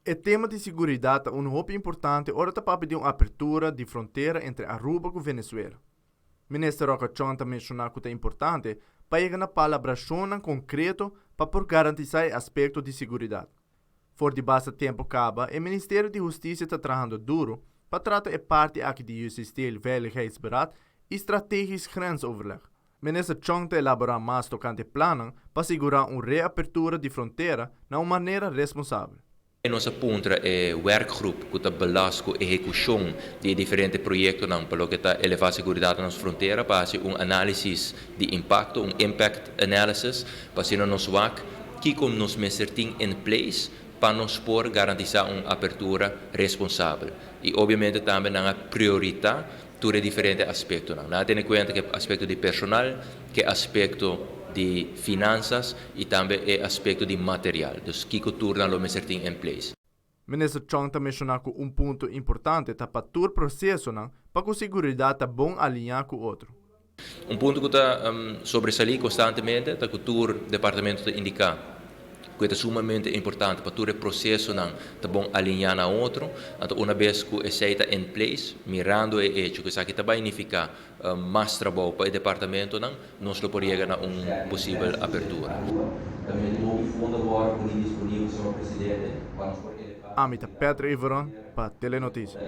O tema de segurança é um hope importante ora para pedir uma abertura de fronteira entre Aruba e Venezuela. O ministro Roca Chonta mencionou que é importante para chegar na palabração concreto para garantizar aspecto de segurança. For de basta tempo acaba, o Ministério de Justiça está trabalhando duro para tratar a parte aqui de sistema veiligheidsberaad e estrategisch grensoverleg. Minister Chonta elabora mais tocante plannen para assegurar uma reapertura de fronteira de uma maneira responsável. Nossa punta é o werkgroep que está belasco a execução de diferentes projetos para que está elevar a segurança nas fronteiras, para fazer análise de impacto, impact analysis, para ser nos WAC, que como nos meserting em place para nos por garantizar uma abertura responsável. E obviamente também a prioridade sobre diferentes aspectos. Não tem em conta que aspecto de personal, que aspecto de finanças e também o aspecto de material. Então, que turna lo meserting em place. Minister Chonta mencionou que ponto importante é para todo o processo para que a segurança está bom alinhar com o outro. Ponto que está sobressalir constantemente é que o departamento indica que é sumamente importante para todo o processo tá bom alinhar na outro. Então, uma vez que está em place, mirando o hecho que isso aqui vai significar mais trabalho para o departamento, nós lo podemos na uma possível abertura. Amita Petra Iveron para Telenotícias.